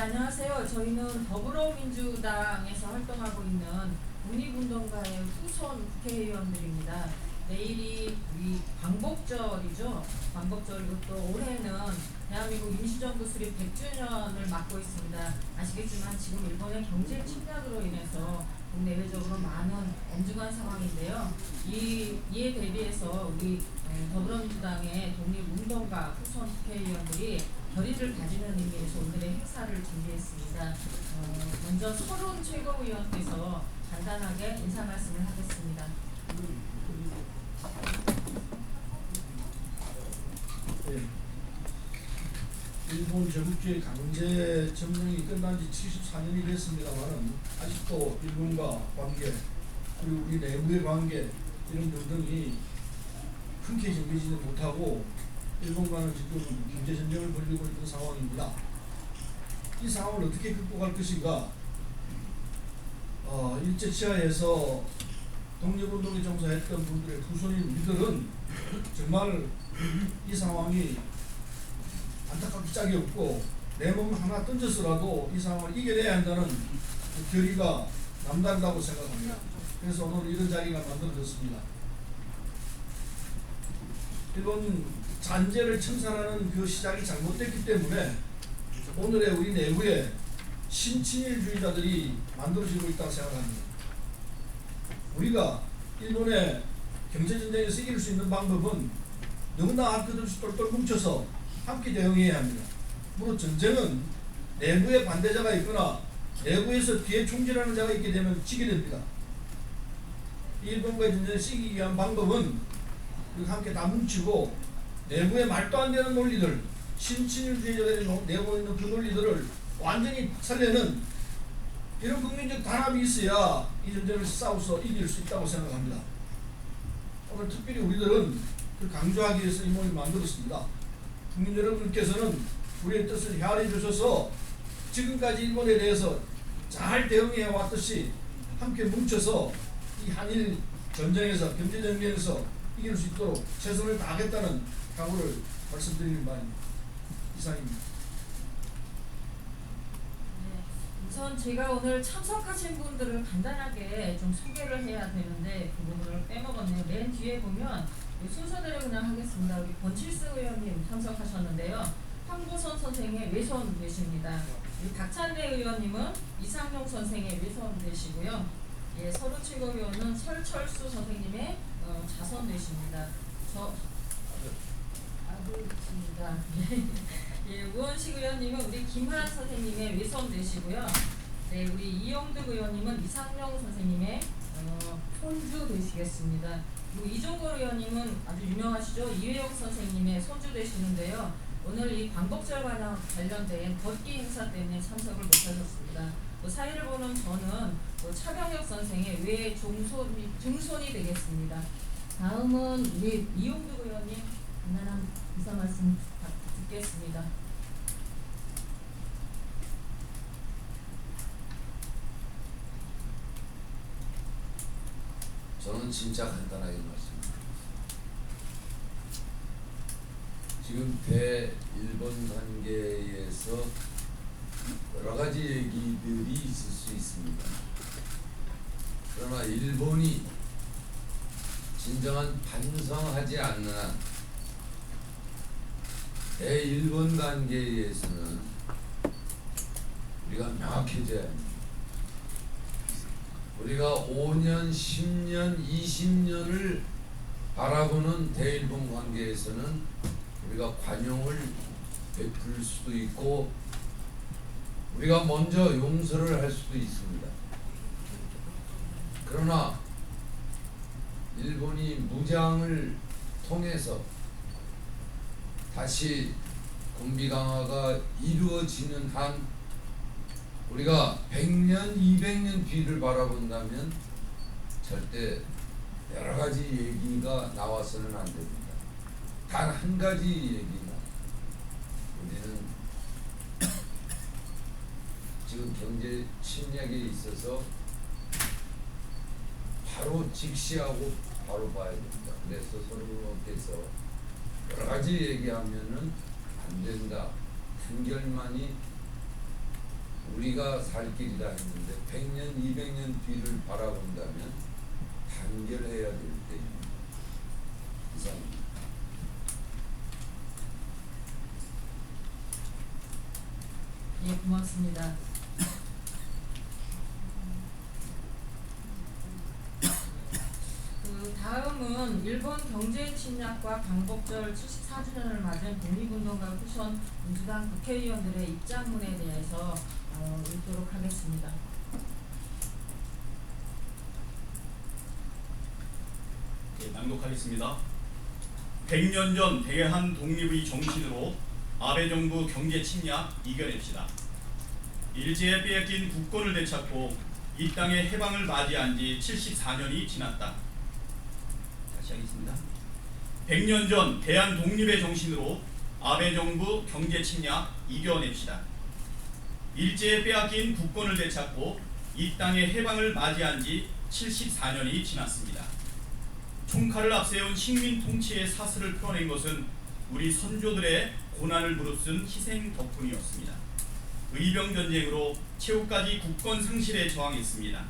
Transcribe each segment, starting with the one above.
안녕하세요. 저희는 더불어민주당에서 활동하고 있는 독립운동가의 후손 국회의원들입니다. 내일이 우리 광복절이죠. 광복절이고 또 올해는 대한민국 임시정부 수립 100주년을 맞고 있습니다. 아시겠지만 지금 일본의 경제 침략으로 인해서 국내외적으로 많은 엄중한 상황인데요. 이에 대비해서 우리 더불어민주당의 독립운동가 후손 국회의원들이 결의를 다지는 의미에서 오늘의 행사를 준비했습니다. 먼저 서른 최고위원께서 간단하게 인사 말씀을 하겠습니다. 네. 일본 전국주의 강제 점령이 끝난 지 74년이 됐습니다만 아직도 일본과 관계 그리고 우리 내부의 관계 이런 등등이 흔쾌히 정리지는 못하고 일본과는 지금 경제 전쟁을 벌이고 있는 상황입니다. 이 상황을 어떻게 극복할 것인가? 일제 치하에서 독립운동에 종사했던 분들의 후손인 우리들은 정말 이 상황이 안타깝게 짝이 없고 내 몸 하나 던져서라도 이 상황을 이겨내야 한다는 그 결의가 남다르다고 생각합니다. 그래서 오늘 이런 자리가 만들어졌습니다. 일본 잔재를 청산하는 그 시작이 잘못됐기 때문에 오늘의 우리 내부에 신친일주의자들이 만들어지고 있다고 생각합니다. 우리가 일본의 경제전쟁에서 이길 수 있는 방법은 너무나 할 것 없이 똘똘 뭉쳐서 함께 대응해야 합니다. 물론 전쟁은 내부에 반대자가 있거나 내부에서 뒤에 총질하는 자가 있게 되면 지게 됩니다. 일본과의 전쟁을 이기기 위한 방법은 함께 다 뭉치고 내부의 말도 안 되는 논리들, 신친일주의자들이 내고 있는 그 논리들을 완전히 살려는 이런 국민적 단합이 있어야 이 전쟁을 싸워서 이길 수 있다고 생각합니다. 오늘 특별히 우리들은 그 강조하기 위해서 이 모임을 만들었습니다. 국민 여러분께서는 우리의 뜻을 헤아려 주셔서 지금까지 일본에 대해서 잘 대응해 왔듯이 함께 뭉쳐서 이 한일 전쟁에서 경제전쟁에서 이길 수 있도록 최선을 다하겠다는 각오를 말씀드리는 바입니다. 이상입니다. 우선 제가 오늘 참석하신 분들을 간단하게 좀 소개를 해야 되는데 그 부분을 빼먹었네요. 맨 뒤에 보면 순서대로 그냥 하겠습니다. 우리 권칠수 의원님 참석하셨는데요. 황보선 선생의 외손 되십니다. 우리 박찬대 의원님은 이상용 선생의 외손 되시고요. 예, 서른 최고위원은 설철수 선생님의 자손 되십니다. 저 아들입니다. 예, 우원식 의원님은 우리 김한 선생님의 외손 되시고요. 네, 우리 이용득 의원님은 이상용 선생님의 손주 되시겠습니다. 그리고 이종걸 의원님은 아주 유명하시죠? 이회영 선생님의 손주 되시는데요. 오늘 이 광복절과 관련된 걷기 행사 때문에 참석을 못하셨습니다. 사회를 보는 저는 차병혁 선생의 증손이 되겠습니다. 다음은 우리 이용득 의원님 간단한 인사 말씀 듣겠습니다. 저는 진짜 간단하게 말씀드립니다. 지금 대일본 관계에서 여러 가지 얘기들이 있을 수 있습니다. 그러나 일본이 진정한 반성하지 않는 한 대일본 관계에서는 우리가 명확해져야 합니다. 우리가 5년, 10년, 20년을 바라보는 대일본 관계에서는 우리가 관용을 베풀 수도 있고 우리가 먼저 용서를 할 수도 있습니다. 그러나 일본이 무장을 통해서 다시 군비 강화가 이루어지는 한 우리가 100년, 200년 뒤를 바라본다면 절대 여러 가지 얘기가 나와서는 안 됩니다. 단 한 가지 얘기가 우리는 지금 경제 침략에 있어서 바로 직시하고 바로 봐야 됩니다. 그래서 서로께서 여러 가지 얘기하면은 안 된다. 단결만이 우리가 살 길이라 했는데 100년, 200년 뒤를 바라본다면 단결해야 될 때입니다. 이상입니다. 예, 고맙습니다. 그 다음은 일본 경제 침략과 광복절 74주년을 맞은 독립운동가 후손 민주당 국회의원들의 입장문에 대해서 읽도록 하겠습니다. 네, 낭독하겠습니다. 100년 전 대한 독립의 정신으로 아베 정부 경제 침략 이겨냅시다. 일제에 빼앗긴 국권을 되찾고 이 땅의 해방을 맞이한 지 74년이 지났다. 다시 하겠습니다. 100년 전 대한 독립의 정신으로 아베 정부 경제 침략 이겨냅시다. 일제에 빼앗긴 국권을 되찾고 이 땅의 해방을 맞이한 지 74년이 지났습니다. 총칼을 앞세운 식민 통치의 사슬을 풀어낸 것은 우리 선조들의 고난을 무릅쓴 희생 덕분이었습니다. 의병 전쟁으로 최후까지 국권 상실에 저항했습니다.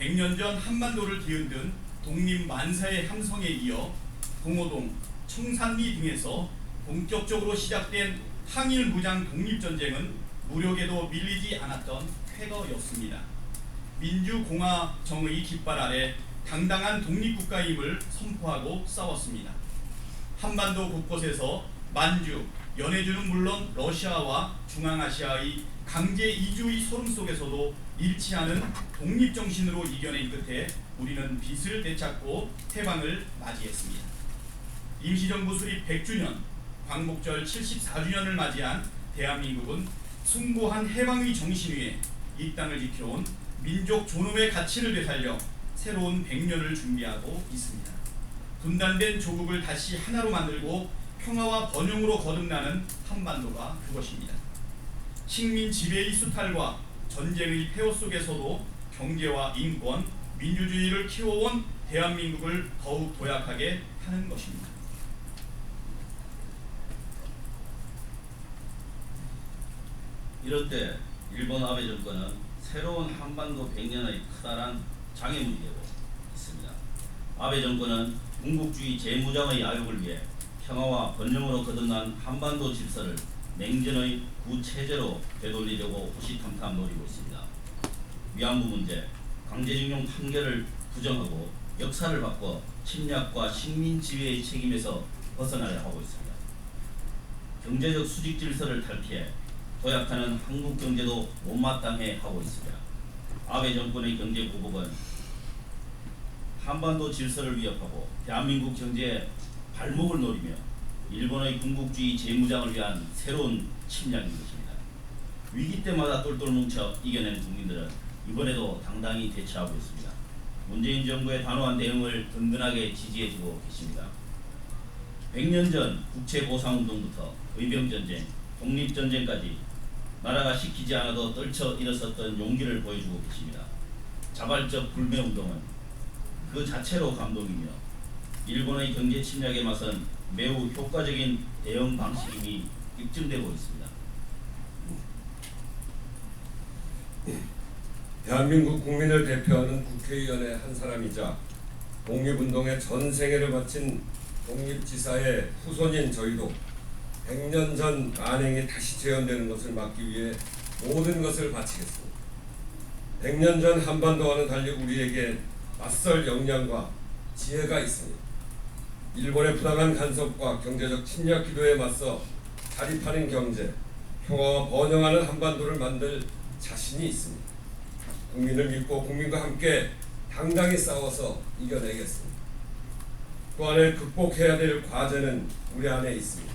100년 전 한반도를 뒤흔든 독립 만사의 함성에 이어 봉오동, 청산리 등에서 본격적으로 시작된 항일 무장 독립전쟁은 무력에도 밀리지 않았던 쾌거였습니다. 민주공화 정의 깃발 아래 당당한 독립국가임을 선포하고 싸웠습니다. 한반도 곳곳에서 만주, 연해주는 물론 러시아와 중앙아시아의 강제 이주의 소름 속에서도 잃지 않은 독립정신으로 이겨낸 끝에 우리는 빚을 되찾고 해방을 맞이했습니다. 임시정부 수립 100주년, 광복절 74주년을 맞이한 대한민국은 숭고한 해방의 정신 위에 이 땅을 지켜온 민족 존엄의 가치를 되살려 새로운 100년을 준비하고 있습니다. 분단된 조국을 다시 하나로 만들고 평화와 번영으로 거듭나는 한반도가 그것입니다. 식민 지배의 수탈과 전쟁의 폐허 속에서도 경제와 인권, 민주주의를 키워온 대한민국을 더욱 도약하게 하는 것입니다. 이럴 때 일본 아베 정권은 새로운 한반도 100년의 커다란 장애물이 되고 있습니다. 아베 정권은 군국주의 재무장의 야욕을 위해 평화와 번영으로 거듭난 한반도 질서를 냉전의 구체제로 되돌리려고 호시탐탐 노리고 있습니다. 위안부 문제, 강제징용 판결을 부정하고 역사를 바꿔 침략과 식민 지배의 책임에서 벗어나려 하고 있습니다. 경제적 수직 질서를 탈피해 도약하는 한국 경제도 못마땅해 하고 있습니다. 아베 정권의 경제 보복은 한반도 질서를 위협하고 대한민국 경제의 발목을 노리며 일본의 군국주의 재무장을 위한 새로운 침략인 것입니다. 위기 때마다 똘똘 뭉쳐 이겨낸 국민들은 이번에도 당당히 대처하고 있습니다. 문재인 정부의 단호한 대응을 든든하게 지지해주고 계십니다. 100년 전 국채보상운동부터 의병전쟁, 독립전쟁까지 나라가 시키지 않아도 떨쳐 일어섰던 용기를 보여주고 계십니다. 자발적 불매운동은 그 자체로 감동이며 일본의 경제 침략에 맞선 매우 효과적인 대응 방식임이 입증되고 있습니다. 대한민국 국민을 대표하는 국회의원의 한 사람이자 독립운동의 전 생애를 바친 독립지사의 후손인 저희도 100년 전 만행이 다시 재현되는 것을 막기 위해 모든 것을 바치겠습니다. 100년 전 한반도와는 달리 우리에게 맞설 역량과 지혜가 있습니다. 일본의 부당한 간섭과 경제적 침략 기도에 맞서 자립하는 경제, 평화와 번영하는 한반도를 만들 자신이 있습니다. 국민을 믿고 국민과 함께 당당히 싸워서 이겨내겠습니다. 또 안에 극복해야 될 과제는 우리 안에 있습니다.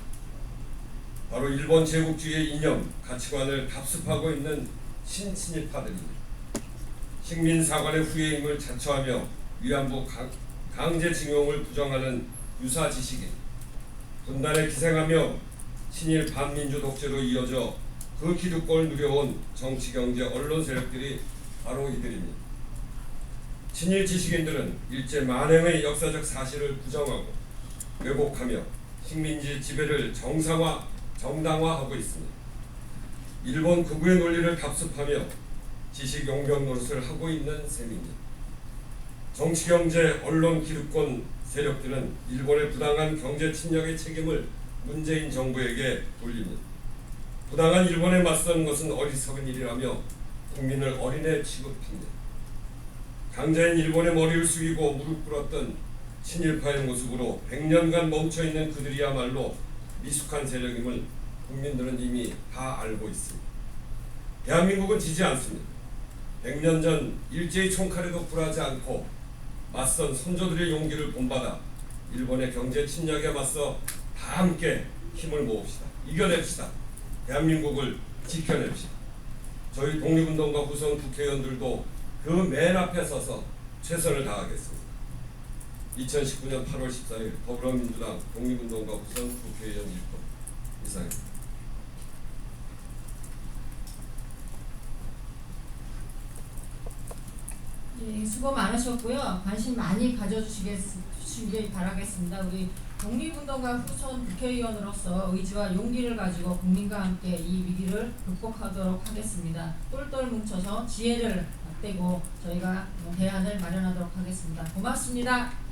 바로 일본 제국주의의 이념, 가치관을 답습하고 있는 신친일파들입니다. 식민사관의 후예임을 자처하며 위안부 강제징용을 부정하는 유사지식인, 분단에 기생하며 친일 반민주 독재로 이어져 그 기득권을 누려온 정치, 경제, 언론 세력들이 바로 이들입니다. 친일 지식인들은 일제 만행의 역사적 사실을 부정하고 왜곡하며 식민지 지배를 정당화하고 있습니다. 일본 극우의 논리를 답습하며 지식 용병 노릇을 하고 있는 셈입니다. 정치, 경제, 언론, 기득권 세력들은 일본의 부당한 경제 침략의 책임을 문재인 정부에게 돌립니다. 부당한 일본에 맞서는 것은 어리석은 일이라며 국민을 어린애 취급합니다. 강자인 일본의 머리를 숙이고 무릎 꿇었던 친일파의 모습으로 100년간 멈춰있는 그들이야말로 미숙한 세력임을 국민들은 이미 다 알고 있습니다. 대한민국은 지지 않습니다. 100년 전 일제히 총칼에도 굴하지 않고 맞선 선조들의 용기를 본받아 일본의 경제 침략에 맞서 다 함께 힘을 모읍시다. 이겨냅시다. 대한민국을 지켜냅시다. 저희 독립운동가 후손 국회의원들도 그 맨 앞에 서서 최선을 다하겠습니다. 2019년 8월 14일 더불어민주당 독립운동가 후손 국회의원 1번 이상입니다. 예, 수고 많으셨고요. 관심 많이 가져주시길 바라겠습니다. 우리 독립운동가 후손 국회의원으로서 의지와 용기를 가지고 국민과 함께 이 위기를 극복하도록 하겠습니다. 똘똘 뭉쳐서 지혜를 떼고 저희가 대안을 마련하도록 하겠습니다. 고맙습니다.